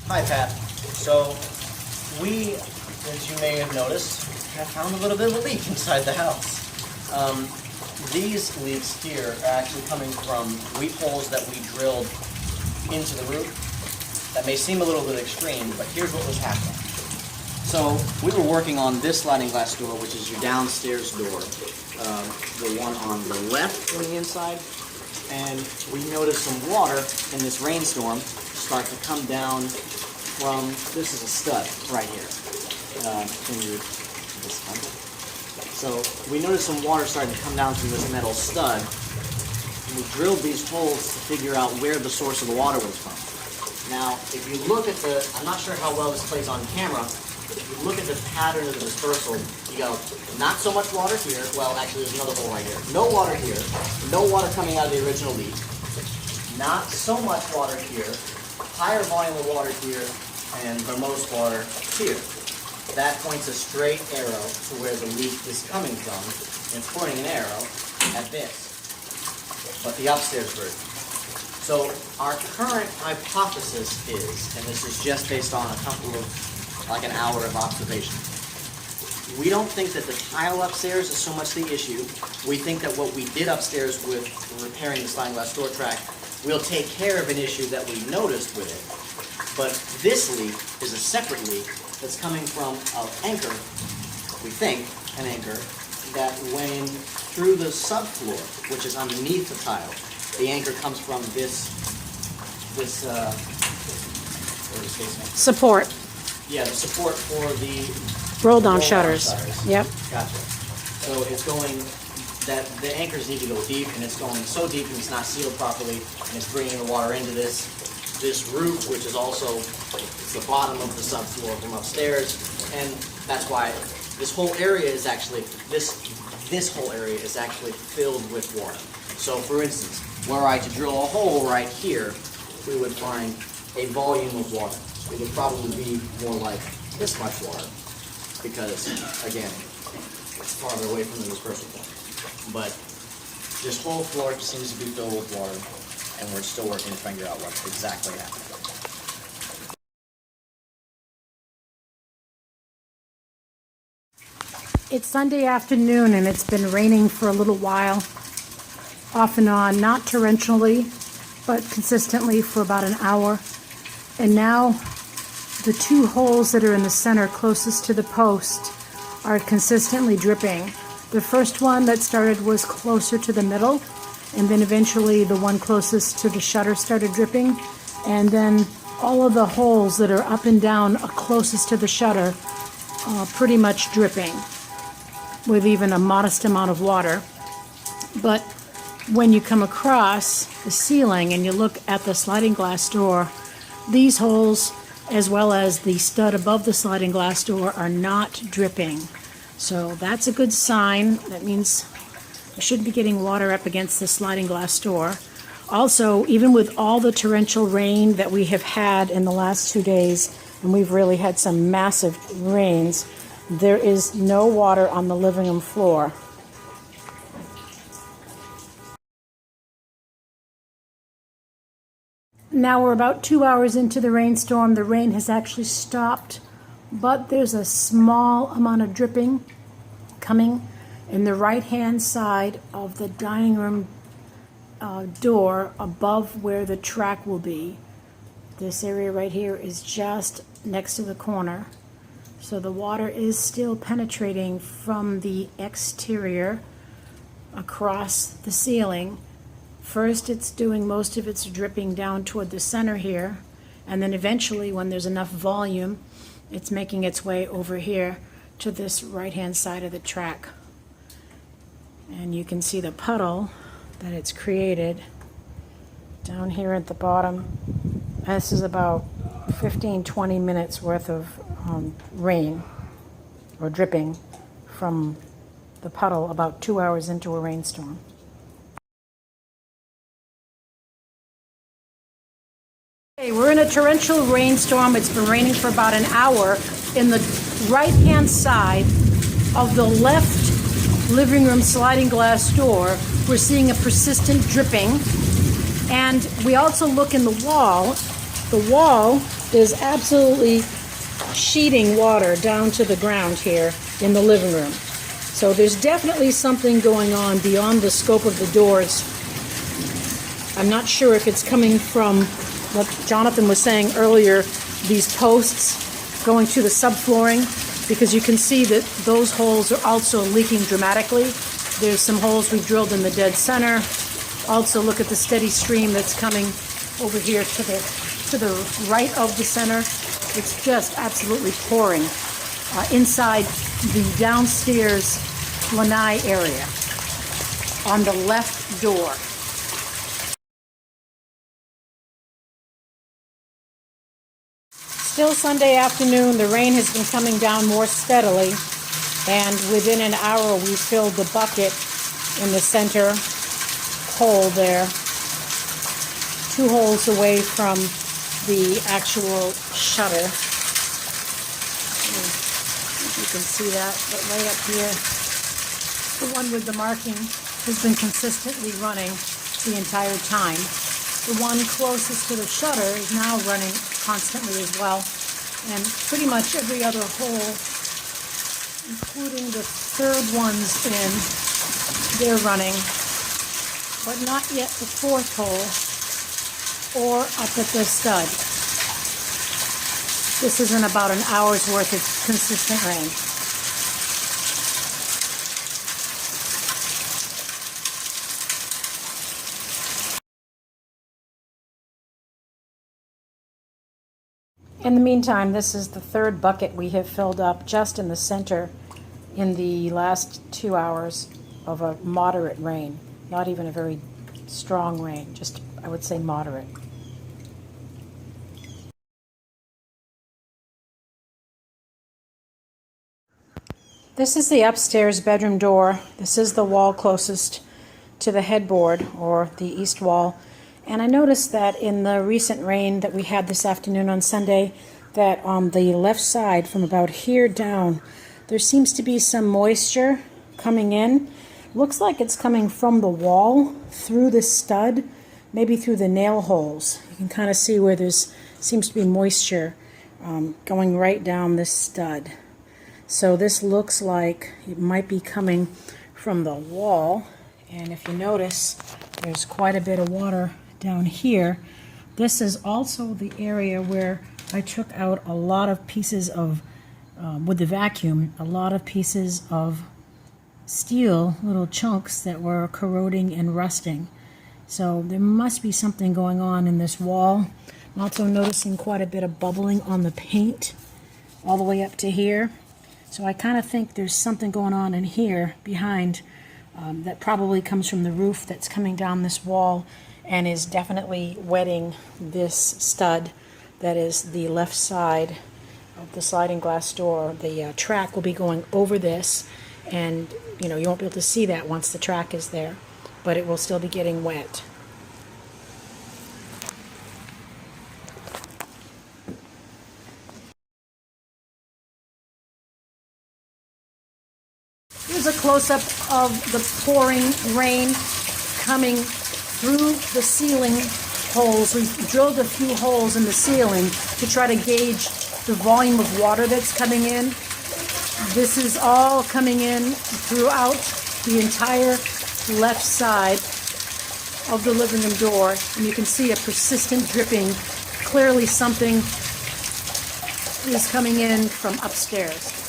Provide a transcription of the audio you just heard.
Hi, Pat. So, we, as you may have noticed, have found a little bit of a leak inside the house. These leaks here are actually coming from weep holes that we drilled into the roof. That may seem a little bit extreme, but here's what was happening. So, we were working on this sliding glass door, which is your downstairs door, the one on the left on the inside, and we noticed some water in this rainstorm start to come down from, this is a stud right here. So we noticed some water starting to come down from this metal stud, and we drilled these holes to figure out where the source of the water was from. Now, if you look at the, I'm not sure how well this plays on camera, but if you look at the pattern of the dispersal, you go, not so much water here, well actually there's another hole right here. No water here, no water coming out of the original leak, not so much water here, higher volume of water here, and the most water here. That points a straight arrow to where the leak is coming from, and it's pointing an arrow at this, but the upstairs version. So our current hypothesis is, and this is just based on a couple of, like an hour of observation, we don't think that the tile upstairs is so much the issue. We think that what we did upstairs with repairing the sliding glass door track will take care of an issue that we noticed with it. But this leak is a separate leak that's coming from an anchor, we think, an anchor, that went in through the subfloor, which is underneath the tile. The anchor comes from this what is this case name? Support. Yeah, the support for the Roll-down shutters. Yep. Gotcha. So it's going, that the anchors need to go deep, and it's going so deep and it's not sealed properly, and it's bringing the water into this roof, which is also, it's the bottom of the subfloor from upstairs, and that's why this whole area is actually, this whole area is actually filled with water. So for instance, were I to drill a hole right here, we would find a volume of water. It would probably be more like this much water, because again, it's farther away from the dispersal point. But this whole floor seems to be filled with water, and we're still working to figure out what exactly happened. It's Sunday afternoon and it's been raining for a little while, off and on, not torrentially, but consistently for about an hour. And now the two holes that are in the center closest to the post are consistently dripping. The first one that started was closer to the middle, and then eventually the one closest to the shutter started dripping, and then all of the holes that are up and down closest to the shutter pretty much dripping, with even a modest amount of water. But when you come across the ceiling and you look at the sliding glass door, these holes, as well as the stud above the sliding glass door, are not dripping. So that's a good sign. That means I shouldn't be getting water up against the sliding glass door. Also, even with all the torrential rain that we have had in the last 2 days, and we've really had some massive rains, there is no water on the living room floor. Now we're about 2 hours into the rainstorm. The rain has actually stopped, but there's a small amount of dripping coming in the right-hand side of the dining room door above where the track will be. This area right here is just next to the corner. So the water is still penetrating from the exterior across the ceiling. First, it's doing most of its dripping down toward the center here, and then eventually, when there's enough volume, it's making its way over here to this right-hand side of the track. And you can see the puddle that it's created down here at the bottom. This is about 15-20 minutes worth of rain or dripping from the puddle about 2 hours into a rainstorm. Okay, we're in a torrential rainstorm. It's been raining for about an hour. In the right-hand side of the left living room sliding glass door, we're seeing a persistent dripping. And we also look in the wall. The wall is absolutely sheeting water down to the ground here in the living room. So there's definitely something going on beyond the scope of the doors. I'm not sure if it's coming from what Jonathan was saying earlier, these posts going to the subflooring, because you can see that those holes are also leaking dramatically. There's some holes we drilled in the dead center. Also look at the steady stream that's coming over here to the right of the center. It's just absolutely pouring inside the downstairs lanai area on the left door. Still Sunday afternoon, the rain has been coming down more steadily, and within an hour we filled the bucket in the center hole there, 2 holes away from the actual shutter. You can see that, but right up here, the one with the marking has been consistently running the entire time. The one closest to the shutter is now running constantly as well, and pretty much every other hole, including the third one's in, they're running, but not yet the 4th hole or up at the stud. This is in about an hour's worth of consistent rain. In the meantime, this is the 3rd bucket we have filled up just in the center in the last 2 hours of a moderate rain. Not even a very strong rain, just, I would say, moderate. This is the upstairs bedroom door. This is the wall closest to the headboard, or the east wall. And I noticed that in the recent rain that we had this afternoon on Sunday, that on the left side, from about here down, there seems to be some moisture coming in. Looks like it's coming from the wall, through the stud, maybe through the nail holes. You can kind of see where there's seems to be moisture going right down this stud. So this looks like it might be coming from the wall. And if you notice, there's quite a bit of water down here. This is also the area where I took out a lot of pieces of, with the vacuum, a lot of pieces of steel, little chunks that were corroding and rusting. So there must be something going on in this wall. I'm also noticing quite a bit of bubbling on the paint all the way up to here. So I kind of think there's something going on in here behind that probably comes from the roof that's coming down this wall and is definitely wetting this stud that is the left side of the sliding glass door. The track will be going over this, and you won't be able to see that once the track is there, but it will still be getting wet. Here's a close-up of the pouring rain coming through the ceiling holes. We drilled a few holes in the ceiling to try to gauge the volume of water that's coming in. This is all coming in throughout the entire left side of the living room door, and you can see a persistent dripping. Clearly something is coming in from upstairs.